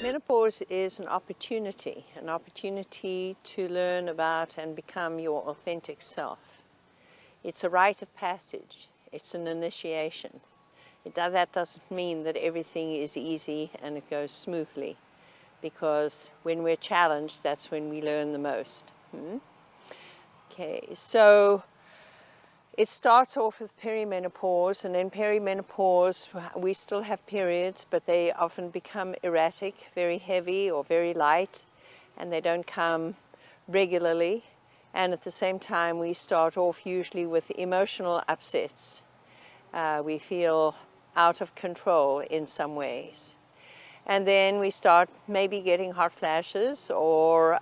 Menopause is an opportunity to learn about and become your authentic self. It's a rite of passage. It's an initiation. That doesn't mean that everything is easy and it goes smoothly, because when we're challenged, that's when we learn the most. Okay, so it starts off with perimenopause, and in perimenopause we still have periods, but they often become erratic, very heavy or very light, and they don't come regularly. And at the same time we start off usually with emotional upsets. We feel out of control in some ways. And then we start maybe getting hot flashes or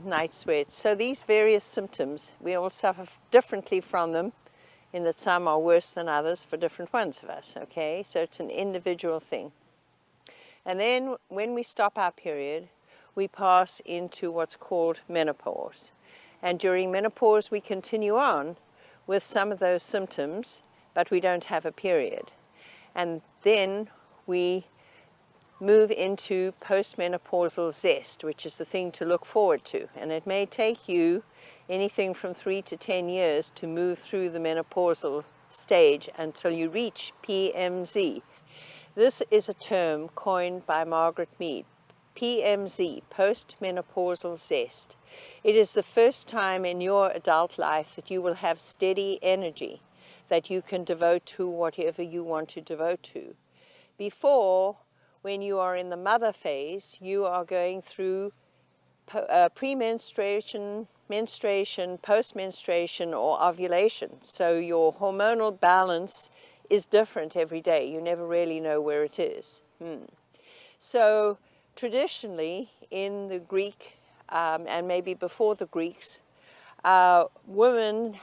night sweats. So these various symptoms, we all suffer differently from them, in that some are worse than others for different ones of us, okay? So it's an individual thing. And then when we stop our period, we pass into what's called menopause. And during menopause, we continue on with some of those symptoms, but we don't have a period. And then we move into postmenopausal zest, which is the thing to look forward to. And it may take you anything from 3 to 10 years to move through the menopausal stage until you reach PMZ. This is a term coined by Margaret Mead. PMZ, postmenopausal zest. It is the first time in your adult life that you will have steady energy that you can devote to whatever you want to devote to. Before, when you are in the mother phase, you are going through premenstruation, menstruation, post-menstruation, or ovulation. So your hormonal balance is different every day. You never really know where it is. So traditionally in the Greek, and maybe before the Greeks, women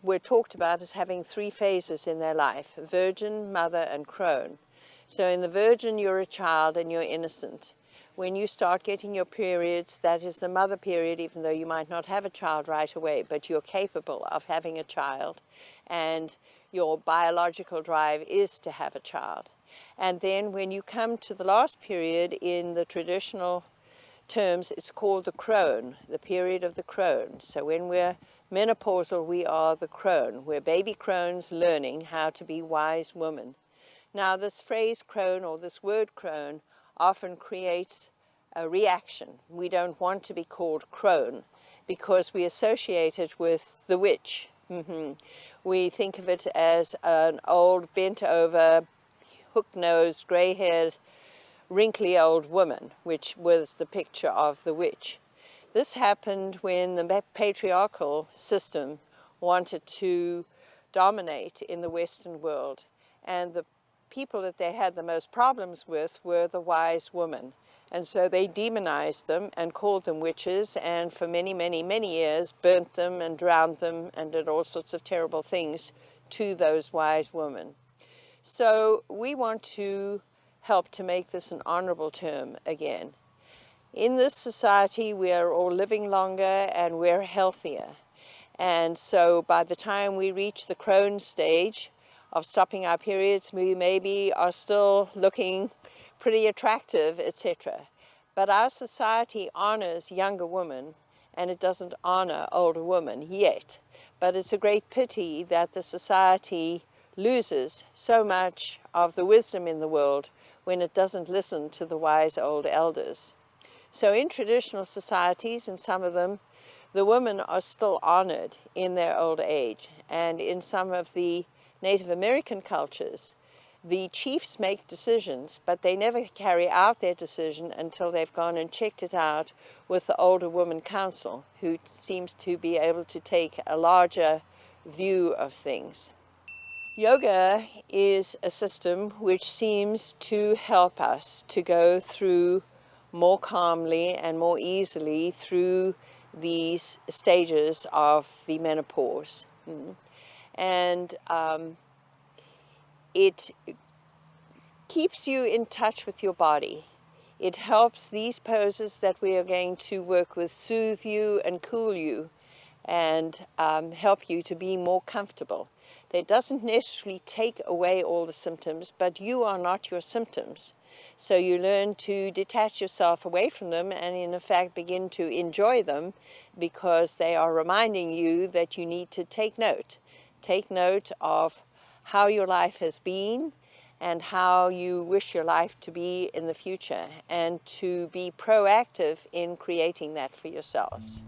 were talked about as having 3 phases in their life: virgin, mother, and crone. So in the virgin, you're a child and you're innocent. When you start getting your periods, that is the mother period, even though you might not have a child right away, but you're capable of having a child, and your biological drive is to have a child. And then when you come to the last period, in the traditional terms, it's called the crone, the period of the crone. So when we're menopausal, we are the crone. We're baby crones learning how to be wise women. Now, this phrase crone, or this word crone, often creates a reaction. We don't want to be called crone because we associate it with the witch. We think of it as an old, bent-over, hook-nosed, grey-haired, wrinkly old woman, which was the picture of the witch. This happened when the patriarchal system wanted to dominate in the Western world, and the people that they had the most problems with were the wise women. And so they demonized them and called them witches, and for many, many, many years burnt them and drowned them and did all sorts of terrible things to those wise women. So we want to help to make this an honorable term again. In this society, we are all living longer and we're healthier. And so by the time we reach the crone stage of stopping our periods, we maybe are still looking pretty attractive, etc. But our society honors younger women, and it doesn't honor older women yet. But it's a great pity that the society loses so much of the wisdom in the world when it doesn't listen to the wise old elders. So in traditional societies, in some of them, the women are still honored in their old age. And in some of the Native American cultures, the chiefs make decisions, but they never carry out their decision until they've gone and checked it out with the older woman council, who seems to be able to take a larger view of things. Yoga is a system which seems to help us to go through more calmly and more easily through these stages of the menopause. And it keeps you in touch with your body. It helps these poses that we are going to work with soothe you and cool you and help you to be more comfortable. That doesn't necessarily take away all the symptoms, but you are not your symptoms. So you learn to detach yourself away from them and in fact begin to enjoy them, because they are reminding you that you need to take note. Take note of how your life has been and how you wish your life to be in the future, and to be proactive in creating that for yourselves.